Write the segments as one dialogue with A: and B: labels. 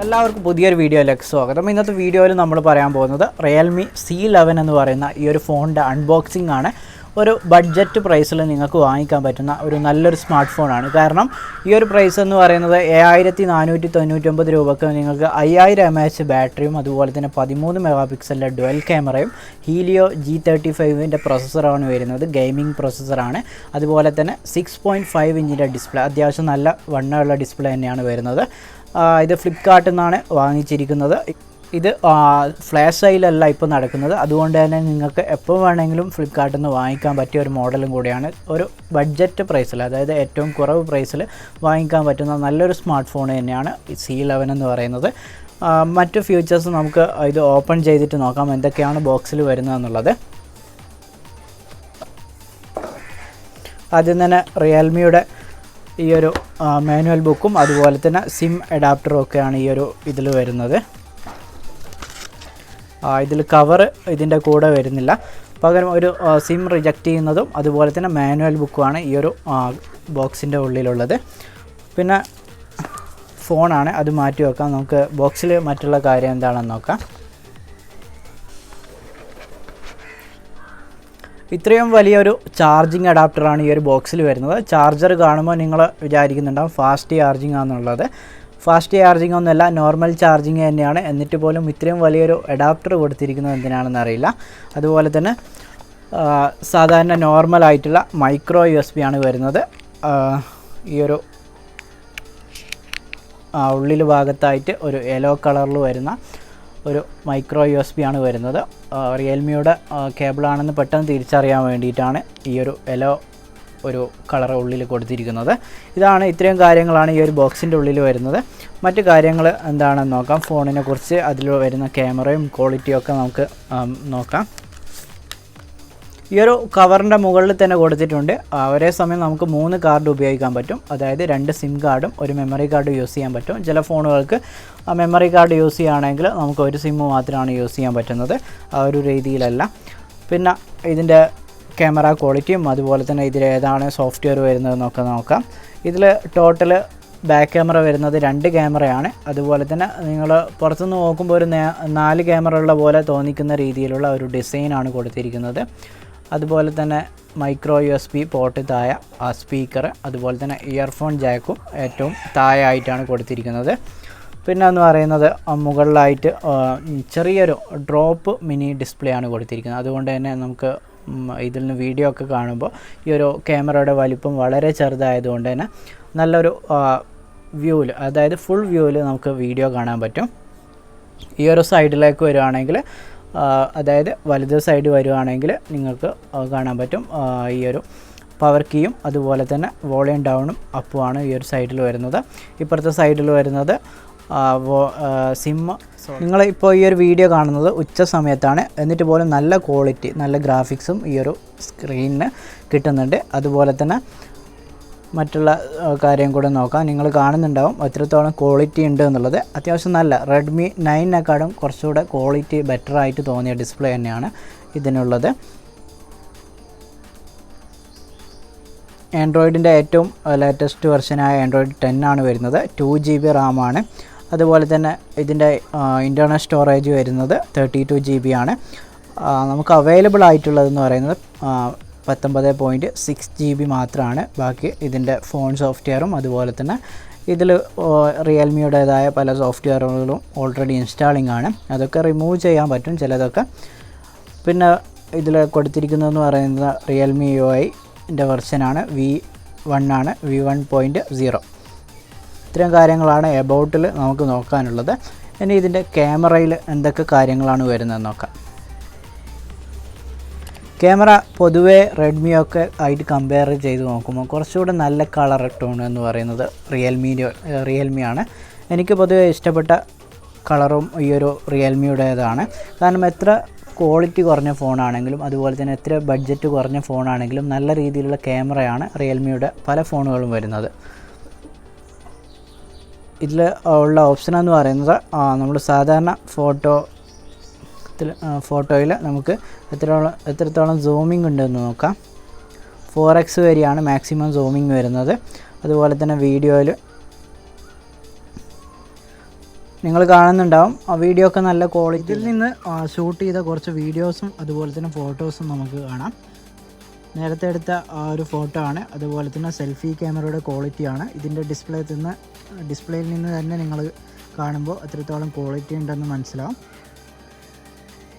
A: എല്ലാവർക്കും പുതിയൊരു വീഡിയോയിലേക്ക് സ്വാഗതം. ഇന്നത്തെ വീഡിയോയിൽ നമ്മൾ പറയാൻ പോകുന്നത് Realme C11 എന്ന് പറയുന്ന ഈ ഒരു ഫോണിൻ്റെ അൺബോക്സിംഗ് ആണ്. ഒരു ബഡ്ജറ്റ് പ്രൈസിൽ നിങ്ങൾക്ക് വാങ്ങിക്കാൻ പറ്റുന്ന ഒരു നല്ലൊരു സ്മാർട്ട് ഫോണാണ്. കാരണം ഈ ഒരു പ്രൈസ് എന്ന് പറയുന്നത് 7499 രൂപയ്ക്ക് നിങ്ങൾക്ക് 5000 mAh ബാറ്ററിയും അതുപോലെ തന്നെ 13 മെഗാ പിക്സലിൻ്റെ ഡുവൽ ക്യാമറയും ഹീലിയോ G35ൻ്റെ പ്രൊസസ്സറാണ് വരുന്നത്. ഗെയിമിംഗ് പ്രൊസസ്സറാണ്. അതുപോലെ തന്നെ 6.5 ഇഞ്ചിൻ്റെ ഡിസ്പ്ലേ, അത്യാവശ്യം നല്ല വണ്ണമുള്ള ഡിസ്പ്ലേ തന്നെയാണ് വരുന്നത്. ഇത് ഫ്ലിപ്കാർട്ടിൽ നിന്നാണ് വാങ്ങിച്ചിരിക്കുന്നത്. ഇത് ഫ്ലാഷ് സെയിലല്ല ഇപ്പോൾ നടക്കുന്നത്, അതുകൊണ്ട് തന്നെ നിങ്ങൾക്ക് എപ്പോൾ വേണമെങ്കിലും ഫ്ലിപ്കാർട്ടിൽ നിന്ന് വാങ്ങിക്കാൻ പറ്റിയ ഒരു മോഡലും കൂടിയാണ്. ഒരു ബഡ്ജറ്റ് പ്രൈസിൽ, അതായത് ഏറ്റവും കുറവ് പ്രൈസിൽ വാങ്ങിക്കാൻ പറ്റുന്ന നല്ലൊരു സ്മാർട്ട് ഫോൺ തന്നെയാണ് C11 എന്ന് പറയുന്നത്. മറ്റു ഫീച്ചേഴ്സ് നമുക്ക് ഇത് ഓപ്പൺ ചെയ്തിട്ട് നോക്കാം എന്തൊക്കെയാണ് ബോക്സിൽ വരുന്നതെന്നുള്ളത്. ആദ്യം തന്നെ റിയൽമിയുടെ ഈ ഒരു മാനുവൽ ബുക്കും അതുപോലെ തന്നെ സിം അഡാപ്റ്ററും ഒക്കെയാണ് ഈ ഒരു ഇതിൽ വരുന്നത്. ഇതിൽ കവർ ഇതിൻ്റെ കൂടെ വരുന്നില്ല, പകരം ഒരു സിം റിജക്റ്റ് ചെയ്യുന്നതും അതുപോലെ തന്നെ മാനുവൽ ബുക്കുമാണ് ഈ ഒരു ബോക്സിൻ്റെ ഉള്ളിലുള്ളത്. പിന്നെ ഫോണാണ്, അത് മാറ്റി വെക്കാം. നമുക്ക് ബോക്സിൽ മറ്റുള്ള കാര്യം എന്താണെന്ന് നോക്കാം. ഇത്രയും വലിയൊരു ചാർജിങ് അഡാപ്റ്ററാണ് ഈ ഒരു ബോക്സിൽ വരുന്നത്. ചാർജർ കാണുമ്പോൾ നിങ്ങൾ വിചാരിക്കുന്നുണ്ടാവും ഫാസ്റ്റ് ചാർജിങ് ആണെന്നുള്ളത്. ഫാസ്റ്റ് ചാർജിങ് ഒന്നുമല്ല, നോർമൽ ചാർജിങ് തന്നെയാണ്. എന്നിട്ട് പോലും ഇത്രയും വലിയൊരു അഡാപ്റ്റർ കൊടുത്തിരിക്കുന്നത് എന്തിനാണെന്ന് അറിയില്ല. അതുപോലെ തന്നെ സാധാരണ നോർമലായിട്ടുള്ള മൈക്രോ USB ആണ് വരുന്നത്. ഈ ഒരു ഉള്ളിൽ ഭാഗത്തായിട്ട് ഒരു യെല്ലോ കളറിൽ വരുന്ന ഒരു മൈക്രോ USB ആണ് വരുന്നത്. റിയൽമിയുടെ കേബിളാണെന്ന് പെട്ടെന്ന് തിരിച്ചറിയാൻ വേണ്ടിയിട്ടാണ് ഈ ഒരു യെല്ലോ ഒരു കളർ ഉള്ളിൽ കൊടുത്തിരിക്കുന്നത്. ഇത്രയും കാര്യങ്ങളാണ് ഈ ഒരു ബോക്സിൻ്റെ ഉള്ളിൽ വരുന്നത്. മറ്റു കാര്യങ്ങൾ എന്താണെന്ന് നോക്കാം. ഫോണിനെ കുറിച്ച്, അതിൽ വരുന്ന ക്യാമറയും ക്വാളിറ്റിയും ഒക്കെ നമുക്ക് നോക്കാം. ഈ ഒരു കവറിൻ്റെ മുകളിൽ തന്നെ കൊടുത്തിട്ടുണ്ട്. ഒരേ സമയം നമുക്ക് 3 കാർഡ് ഉപയോഗിക്കാൻ പറ്റും. അതായത് 2 സിം കാർഡും ഒരു മെമ്മറി കാർഡ് യൂസ് ചെയ്യാൻ പറ്റും. ചില ഫോണുകൾക്ക് മെമ്മറി കാർഡ് യൂസ് ചെയ്യുകയാണെങ്കിൽ നമുക്ക് ഒരു സിം മാത്രമാണ് യൂസ് ചെയ്യാൻ പറ്റുന്നത്. ആ ഒരു രീതിയിലല്ല. പിന്നെ ഇതിൻ്റെ ക്യാമറ ക്വാളിറ്റിയും അതുപോലെ തന്നെ ഇതിൽ ഏതാണ് സോഫ്റ്റ്വെയർ വരുന്നതെന്നൊക്കെ നോക്കാം. ഇതിൽ ടോട്ടൽ ബാക്ക് ക്യാമറ വരുന്നത് 2 ക്യാമറയാണ്. അതുപോലെ തന്നെ നിങ്ങൾ പുറത്തുനിന്ന് നോക്കുമ്പോൾ ഒരു 4 ക്യാമറ ഉള്ള പോലെ തോന്നിക്കുന്ന രീതിയിലുള്ള ഒരു ഡിസൈനാണ് കൊടുത്തിരിക്കുന്നത്. അതുപോലെ തന്നെ മൈക്രോ USB പോർട്ട് താഴെ, സ്പീക്കർ, അതുപോലെ തന്നെ ഇയർഫോൺ ജാക്കും ഏറ്റവും താഴെ ആയിട്ടാണ് കൊടുത്തിരിക്കുന്നത്. പിന്നെ എന്ന് പറയുന്നത് മുകളിലായിട്ട് ചെറിയൊരു ഡ്രോപ്പ് മിനി ഡിസ്പ്ലേ ആണ് കൊടുത്തിരിക്കുന്നത്. അതുകൊണ്ട് തന്നെ നമുക്ക് ഇതിൽ നിന്ന് വീഡിയോ ഒക്കെ കാണുമ്പോൾ ഈ ഒരു ക്യാമറയുടെ വലിപ്പം വളരെ ചെറുതായതുകൊണ്ട് തന്നെ നല്ലൊരു വ്യൂവിൽ, അതായത് ഫുൾ വ്യൂവിൽ നമുക്ക് വീഡിയോ കാണാൻ പറ്റും. ഈ ഒരു സൈഡിലേക്ക് വരുവാണെങ്കിൽ, അതായത് വലത് സൈഡ് വരുവാണെങ്കിൽ നിങ്ങൾക്ക് കാണാൻ പറ്റും ഈ ഒരു പവർ കീയും അതുപോലെ തന്നെ വോളിയം ഡൗണും അപ്പുമാണ് ഈ ഒരു സൈഡിൽ വരുന്നത്. ഇപ്പുറത്തെ സൈഡിൽ വരുന്നത് സിം. നിങ്ങൾ ഇപ്പോൾ ഈ ഒരു വീഡിയോ കാണുന്നത് ഉച്ച സമയത്താണ്, എന്നിട്ട് പോലും നല്ല ക്വാളിറ്റി, നല്ല ഗ്രാഫിക്സും ഈ ഒരു സ്ക്രീനിന് കിട്ടുന്നുണ്ട്. അതുപോലെ തന്നെ മറ്റുള്ള കാര്യം കൂടെ നോക്കാം. നിങ്ങൾ കാണുന്നുണ്ടാവും എത്രത്തോളം ക്വാളിറ്റി ഉണ്ട് എന്നുള്ളത്. അത്യാവശ്യം നല്ല റെഡ്മി 9നെക്കാളും കുറച്ചുകൂടെ ക്വാളിറ്റി ബെറ്റർ ആയിട്ട് തോന്നിയ ഡിസ്പ്ലേ തന്നെയാണ് ഇതിനുള്ളത്. ആൻഡ്രോയിഡിൻ്റെ ഏറ്റവും ലേറ്റസ്റ്റ് വെർഷനായ ആൻഡ്രോയിഡ് 10 ആണ് വരുന്നത്. 2 GB RAM ആണ്. അതുപോലെ തന്നെ ഇതിൻ്റെ ഇൻറ്റേർണൽ സ്റ്റോറേജ് വരുന്നത് 32 GB ആണ്. നമുക്ക് അവൈലബിൾ ആയിട്ടുള്ളതെന്ന് പറയുന്നത് 19.6 GB മാത്രമാണ്. ബാക്കി ഇതിൻ്റെ ഫോൺ സോഫ്റ്റ്വെയറും അതുപോലെ തന്നെ ഇതിൽ റിയൽമിയുടേതായ പല സോഫ്റ്റ്വെയറുകളും ഓൾറെഡി ഇൻസ്റ്റാളിംഗ് ആണ്. അതൊക്കെ റിമൂവ് ചെയ്യാൻ പറ്റും ചിലതൊക്കെ. പിന്നെ ഇതിൽ കൊടുത്തിരിക്കുന്നതെന്ന് പറയുന്നത് റിയൽമി UIൻ്റെ വെർഷനാണ് V1 ആണ്, V1.0. ഇത്രയും കാര്യങ്ങളാണ് എബൌട്ടിൽ നമുക്ക് നോക്കാനുള്ളത്. ഇനി ഇതിൻ്റെ ക്യാമറയിൽ എന്തൊക്കെ കാര്യങ്ങളാണ് വരുന്നതെന്ന് നോക്കാം. ക്യാമറ പൊതുവേ റെഡ്മിയൊക്കെ ആയിട്ട് കമ്പയർ ചെയ്ത് നോക്കുമ്പോൾ കുറച്ചുകൂടെ നല്ല കളർ ടോൺ എന്ന് പറയുന്നത് റിയൽമിയാണ്. എനിക്ക് പൊതുവേ ഇഷ്ടപ്പെട്ട കളറും ഈ ഒരു റിയൽമിയുടേതാണ്. കാരണം എത്ര ക്വാളിറ്റി കുറഞ്ഞ ഫോണാണെങ്കിലും അതുപോലെ തന്നെ എത്ര ബഡ്ജറ്റ് കുറഞ്ഞ ഫോണാണെങ്കിലും നല്ല രീതിയിലുള്ള ക്യാമറയാണ് റിയൽമിയുടെ പല ഫോണുകളും വരുന്നത്. ഇതിൽ ഉള്ള ഓപ്ഷൻ എന്ന് പറയുന്നത് നമ്മൾ സാധാരണ ഫോട്ടോയിൽ നമുക്ക് എത്രത്തോളം സൂമിംഗ് ഉണ്ടെന്ന് നോക്കാം. 4x വരെയാണ് മാക്സിമം സൂമിംഗ് വരുന്നത്. അതുപോലെ തന്നെ വീഡിയോയിൽ നിങ്ങൾ കാണുന്നുണ്ടാവും ആ വീഡിയോ ഒക്കെ നല്ല ക്വാളിറ്റി. ഇതിൽ നിന്ന് ഷൂട്ട് ചെയ്ത കുറച്ച് വീഡിയോസും അതുപോലെ തന്നെ ഫോട്ടോസും നമുക്ക് കാണാം. നേരത്തെ എടുത്ത ആ ഒരു ഫോട്ടോ ആണ്. അതുപോലെ തന്നെ സെൽഫി ക്യാമറയുടെ ക്വാളിറ്റിയാണ്. ഇതിൻ്റെ ഡിസ്പ്ലേയിൽ നിന്ന് തന്നെ നിങ്ങൾ കാണുമ്പോൾ എത്രത്തോളം ക്വാളിറ്റി ഉണ്ടെന്ന് മനസ്സിലാവും.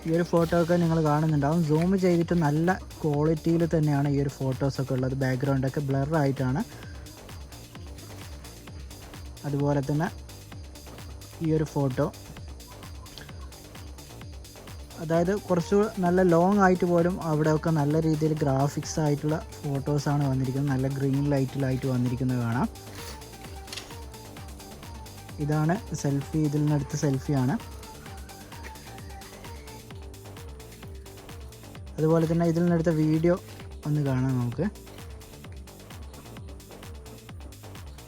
A: ഈ ഒരു ഫോട്ടോ ഒക്കെ നിങ്ങൾ കാണുന്നുണ്ടാവും. സൂം ചെയ്തിട്ട് നല്ല ക്വാളിറ്റിയിൽ തന്നെയാണ് ഈ ഒരു ഫോട്ടോസൊക്കെ ഉള്ളത്. ബാക്ക്ഗ്രൗണ്ടൊക്കെ ബ്ലർ ആയിട്ടാണ്. അതുപോലെ തന്നെ ഈ ഒരു ഫോട്ടോ അതായത് കുറച്ച് നല്ല ലോങ് ആയിട്ട് പോലും അവിടെയൊക്കെ നല്ല രീതിയിൽ ഗ്രാഫിക്സ് ആയിട്ടുള്ള ഫോട്ടോസാണ് വന്നിരിക്കുന്നത്. നല്ല ഗ്രീൻ ലൈറ്റിലായിട്ട് വന്നിരിക്കുന്നത് കാണാം. ഇതാണ് സെൽഫി. ഇതിൽ നിന്നെടുത്ത സെൽഫിയാണ്. അതുപോലെ തന്നെ ഇതിൽ നിന്നെടുത്ത വീഡിയോ ഒന്ന് കാണാം നമുക്ക്.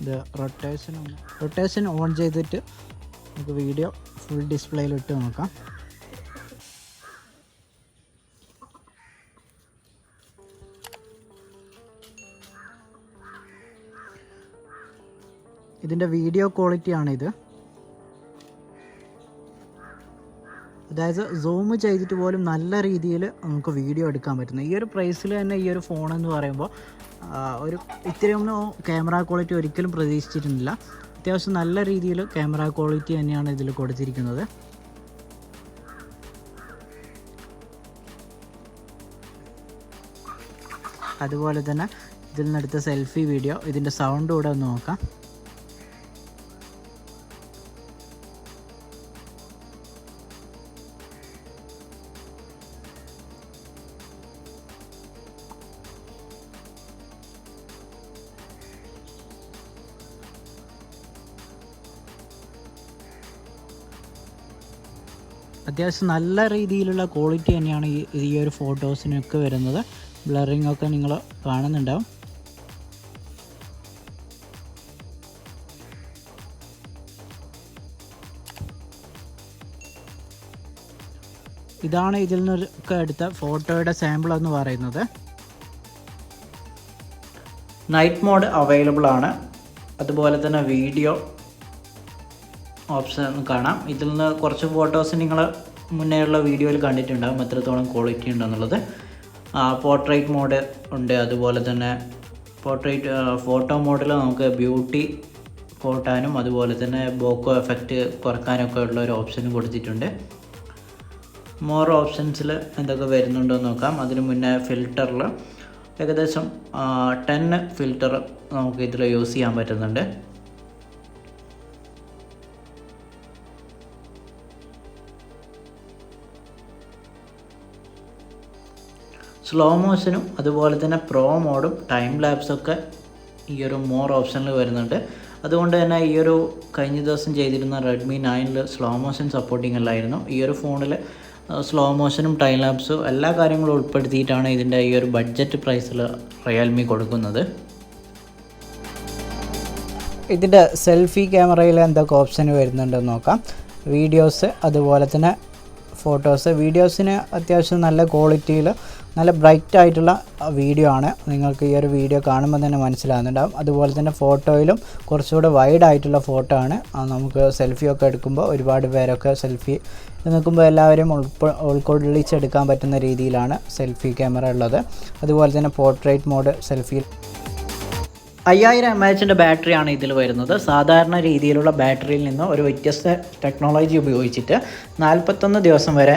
A: ഇത് റൊട്ടേഷൻ ഓൺ ചെയ്തിട്ട് നമുക്ക് വീഡിയോ ഫുൾ ഡിസ്പ്ലേയിൽ ഇട്ട് നോക്കാം. ഇതിൻ്റെ വീഡിയോ ക്വാളിറ്റിയാണിത്. അതായത് സൂം ചെയ്തിട്ട് പോലും നല്ല രീതിയിൽ നമുക്ക് വീഡിയോ എടുക്കാൻ പറ്റുന്നു. ഈ ഒരു പ്രൈസിൽ തന്നെ ഈ ഒരു ഫോൺ എന്ന് പറയുമ്പോൾ ഒരു ഇത്രയൊന്നും ക്യാമറ ക്വാളിറ്റി ഒരിക്കലും പ്രതീക്ഷിച്ചിരുന്നില്ല. അത്യാവശ്യം നല്ല രീതിയിൽ ക്യാമറ ക്വാളിറ്റി തന്നെയാണ് ഇതിൽ കൊടുത്തിരിക്കുന്നത്. അതുപോലെ തന്നെ ഇതിൽ നിന്നെടുത്ത സെൽഫി വീഡിയോ, ഇതിൻ്റെ സൗണ്ട് കൂടെ ഒന്ന് നോക്കാം. അത്യാവശ്യം നല്ല രീതിയിലുള്ള ക്വാളിറ്റി തന്നെയാണ് ഈ ഒരു ഫോട്ടോസിനൊക്കെ വരുന്നത്. ബ്ലറിംഗ് ഒക്കെ നിങ്ങൾ കാണുന്നുണ്ടാവും. ഇതാണ് ഇതിൽ നിന്നൊക്കെ എടുത്ത ഫോട്ടോയുടെ സാമ്പിൾ എന്ന് പറയുന്നത്. നൈറ്റ് മോഡ് അവൈലബിൾ ആണ്. അതുപോലെ തന്നെ വീഡിയോ ഓപ്ഷൻ കാണാം. ഇതിൽ നിന്ന് കുറച്ച് ഫോട്ടോസ് നിങ്ങൾ മുന്നേയുള്ള വീഡിയോയിൽ കണ്ടിട്ടുണ്ടാകും എത്രത്തോളം ക്വാളിറ്റി ഉണ്ടെന്നുള്ളത്. പോർട്രേറ്റ് മോഡ് ഉണ്ട്. അതുപോലെ തന്നെ ഫോട്ടോ മോഡിൽ നമുക്ക് ബ്യൂട്ടി കൂട്ടാനും അതുപോലെ തന്നെ ബോക്കോ എഫക്റ്റ് കുറക്കാനൊക്കെ ഉള്ള ഒരു ഓപ്ഷനും കൊടുത്തിട്ടുണ്ട്. മോർ ഓപ്ഷൻസിൽ എന്തൊക്കെ വരുന്നുണ്ടോ എന്ന് നോക്കാം. അതിന് മുന്നേ ഫിൽറ്ററിൽ ഏകദേശം 10 ഫിൽറ്റർ നമുക്ക് ഇതിൽ യൂസ് ചെയ്യാൻ പറ്റുന്നുണ്ട്. സ്ലോ മോഷനും അതുപോലെ തന്നെ പ്രോ മോഡും ടൈം ലാപ്സൊക്കെ ഈ ഒരു മോർ ഓപ്ഷനിൽ വരുന്നുണ്ട്. അതുകൊണ്ട് തന്നെ ഈ ഒരു കഴിഞ്ഞ ദിവസം ചെയ്തിരുന്ന റെഡ്മി 9 സ്ലോ മോഷൻ സപ്പോർട്ടിംഗ് അല്ലായിരുന്നു. ഈ ഒരു ഫോണിൽ സ്ലോ മോഷനും ടൈം ലാപ്സും എല്ലാ കാര്യങ്ങളും ഉൾപ്പെടുത്തിയിട്ടാണ് ഇതിൻ്റെ ഈ ഒരു ബഡ്ജറ്റ് പ്രൈസിൽ റിയൽമി കൊടുക്കുന്നത്. ഇതിൻ്റെ സെൽഫി ക്യാമറയിൽ എന്തൊക്കെ ഓപ്ഷൻ വരുന്നുണ്ടെന്ന് നോക്കാം. വീഡിയോസ് അതുപോലെ തന്നെ ഫോട്ടോസ്. വീഡിയോസിന് അത്യാവശ്യം നല്ല ക്വാളിറ്റിയിൽ നല്ല ബ്രൈറ്റ് ആയിട്ടുള്ള വീഡിയോ ആണ്. നിങ്ങൾക്ക് ഈ ഒരു വീഡിയോ കാണുമ്പോൾ തന്നെ മനസ്സിലാകുന്നുണ്ടാകും. അതുപോലെ തന്നെ ഫോട്ടോയിലും കുറച്ചുകൂടെ വൈഡ് ആയിട്ടുള്ള ഫോട്ടോ ആണ്. നമുക്ക് സെൽഫിയൊക്കെ എടുക്കുമ്പോൾ ഒരുപാട് പേരൊക്കെ സെൽഫി നിൽക്കുമ്പോൾ എല്ലാവരും ഉൾക്കൊള്ളിച്ചെടുക്കാൻ പറ്റുന്ന രീതിയിലാണ് സെൽഫി ക്യാമറ ഉള്ളത്. അതുപോലെ തന്നെ പോർട്രേറ്റ് മോഡ് സെൽഫി 5000 mAh ബാറ്ററിയാണ് ഇതിൽ വരുന്നത്. സാധാരണ രീതിയിലുള്ള ബാറ്ററിയിൽ നിന്ന് ഒരു വ്യത്യസ്ത ടെക്നോളജി ഉപയോഗിച്ചിട്ട് 41 ദിവസം വരെ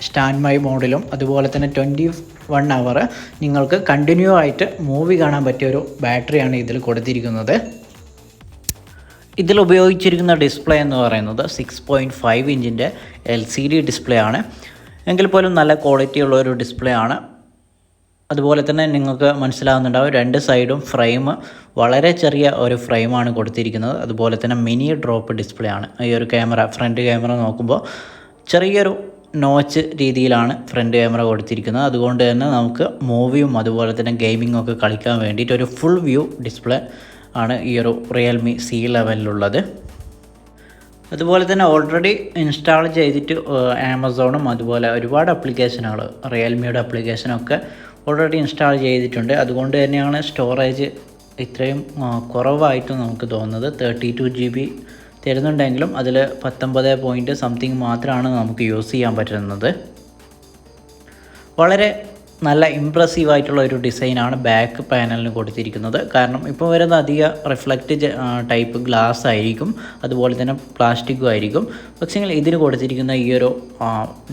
A: സ്റ്റാൻഡ് ബൈ മോഡിലും അതുപോലെ തന്നെ 21 അവർ നിങ്ങൾക്ക് കണ്ടിന്യൂ ആയിട്ട് മൂവി കാണാൻ പറ്റിയൊരു ബാറ്ററിയാണ് ഇതിൽ കൊടുത്തിരിക്കുന്നത്. ഇതിൽ ഉപയോഗിച്ചിരിക്കുന്ന ഡിസ്പ്ലേ എന്ന് പറയുന്നത് 6.5 ഇഞ്ചിൻ്റെ LCD ഡിസ്പ്ലേ ആണ്. എങ്കിൽ പോലും നല്ല ക്വാളിറ്റി ഉള്ള ഒരു ഡിസ്പ്ലേ ആണ്. അതുപോലെ തന്നെ നിങ്ങൾക്ക് മനസ്സിലാകുന്നുണ്ടാവും 2 സൈഡും ഫ്രെയിം വളരെ ചെറിയ ഒരു ഫ്രെയിമാണ് കൊടുത്തിരിക്കുന്നത്. അതുപോലെ തന്നെ മിനി ഡ്രോപ്പ് ഡിസ്പ്ലേ ആണ്. ഈ ഒരു ക്യാമറ ഫ്രണ്ട് ക്യാമറ നോക്കുമ്പോൾ ചെറിയൊരു നോച്ച് രീതിയിലാണ് ഫ്രണ്ട് ക്യാമറ കൊടുത്തിരിക്കുന്നത്. അതുകൊണ്ട് തന്നെ നമുക്ക് മൂവിയും അതുപോലെ തന്നെ ഗെയിമിംഗ് ഒക്കെ കളിക്കാൻ വേണ്ടിയിട്ട് ഒരു ഫുൾ വ്യൂ ഡിസ്പ്ലേ ആണ് ഈ ഒരു റിയൽമി C11 അതുപോലെ തന്നെ ഓൾറെഡി ഇൻസ്റ്റാൾ ചെയ്തിട്ട് ആമസോണും അതുപോലെ ഒരുപാട് ആപ്ലിക്കേഷനുകൾ റിയൽമിയുടെ ആപ്ലിക്കേഷനൊക്കെ ഓൾറെഡി ഇൻസ്റ്റാൾ ചെയ്തിട്ടുണ്ട്. അതുകൊണ്ട് തന്നെയാണ് സ്റ്റോറേജ് ഇത്രയും കുറവായിട്ട് നമുക്ക് തോന്നുന്നത്. 32 GB തരുന്നുണ്ടെങ്കിലും അതിൽ 19 പോയിൻറ്റ് സംതിങ് മാത്രമാണ് നമുക്ക് യൂസ് ചെയ്യാൻ പറ്റുന്നത്. വളരെ നല്ല ഇമ്പ്രസീവ് ആയിട്ടുള്ള ഒരു ഡിസൈനാണ് ബാക്ക് പാനലിന് കൊടുത്തിരിക്കുന്നത്. കാരണം ഇപ്പോൾ വരുന്ന അധിക റിഫ്ലക്റ്റ് ടൈപ്പ് ഗ്ലാസ് ആയിരിക്കും, അതുപോലെ തന്നെ പ്ലാസ്റ്റിക്കും ആയിരിക്കും. പക്ഷേ ഇതിന് കൊടുത്തിരിക്കുന്ന ഈ ഒരു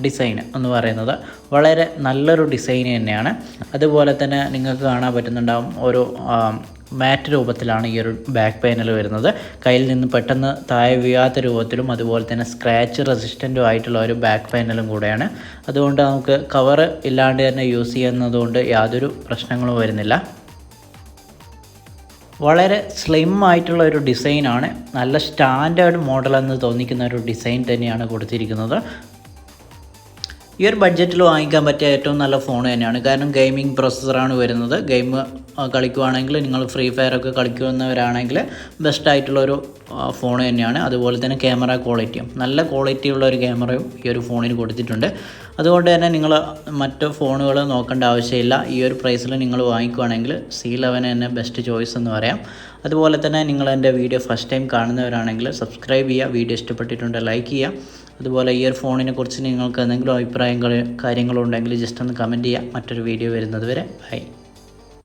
A: ഡിസൈൻ എന്ന് പറയുന്നത് വളരെ നല്ലൊരു ഡിസൈൻ തന്നെയാണ്. അതുപോലെ തന്നെ നിങ്ങൾക്ക് കാണാൻ പറ്റുന്നുണ്ടാകും ഒരു മാറ്റ് രൂപത്തിലാണ് ഈ ഒരു ബാക്ക് പാനൽ വരുന്നത്. കയ്യിൽ നിന്ന് പെട്ടെന്ന് താഴെ വീഴാത്ത രൂപത്തിലും അതുപോലെ തന്നെ സ്ക്രാച്ച് റെസിസ്റ്റൻറ്റും ആയിട്ടുള്ള ഒരു ബാക്ക് പാനലും കൂടെയാണ്. അതുകൊണ്ട് നമുക്ക് കവർ ഇല്ലാണ്ട് തന്നെ യൂസ് ചെയ്യുന്നതുകൊണ്ട് യാതൊരു പ്രശ്നങ്ങളും വരുന്നില്ല. വളരെ സ്ലിം ആയിട്ടുള്ള ഒരു ഡിസൈനാണ്. നല്ല സ്റ്റാൻഡേർഡ് മോഡൽ എന്ന് തോന്നിക്കുന്ന ഒരു ഡിസൈൻ തന്നെയാണ് കൊടുത്തിരിക്കുന്നത്. ഈ ഒരു ബഡ്ജറ്റിൽ വാങ്ങിക്കാൻ പറ്റിയ ഏറ്റവും നല്ല ഫോൺ തന്നെയാണ്. കാരണം ഗെയിമിംഗ് പ്രോസസ്സറാണ് വരുന്നത്. ഗെയിം കളിക്കുവാണെങ്കിൽ നിങ്ങൾ ഫ്രീ ഫയർ ഒക്കെ കളിക്കുന്നവരാണെങ്കിൽ ബെസ്റ്റായിട്ടുള്ളൊരു ഫോൺ തന്നെയാണ്. അതുപോലെ തന്നെ ക്യാമറ ക്വാളിറ്റിയും നല്ല ക്വാളിറ്റിയുള്ള ഒരു ക്യാമറയും ഈ ഒരു ഫോണിന് കൊടുത്തിട്ടുണ്ട്. അതുകൊണ്ട് തന്നെ നിങ്ങൾ മറ്റ് ഫോണുകൾ നോക്കേണ്ട ആവശ്യമില്ല. ഈ ഒരു പ്രൈസിൽ നിങ്ങൾ വാങ്ങിക്കുവാണെങ്കിൽ C11 തന്നെ ബെസ്റ്റ് ചോയ്സ് എന്ന് പറയാം. അതുപോലെ തന്നെ നിങ്ങൾ എൻ്റെ വീഡിയോ ഫസ്റ്റ് ടൈം കാണുന്നവരാണെങ്കിൽ സബ്സ്ക്രൈബ് ചെയ്യുക, വീഡിയോ ഇഷ്ടപ്പെട്ടിട്ടുണ്ട് ലൈക്ക് ചെയ്യുക. അതുപോലെ ഈ ഒരു ഫോണിനെ കുറിച്ച് നിങ്ങൾക്ക് എന്തെങ്കിലും അഭിപ്രായങ്ങൾ കാര്യങ്ങളുണ്ടെങ്കിൽ ജസ്റ്റ് ഒന്ന് കമൻറ്റ് ചെയ്യുക. മറ്റൊരു വീഡിയോ വരുന്നത് വരെ ബൈ.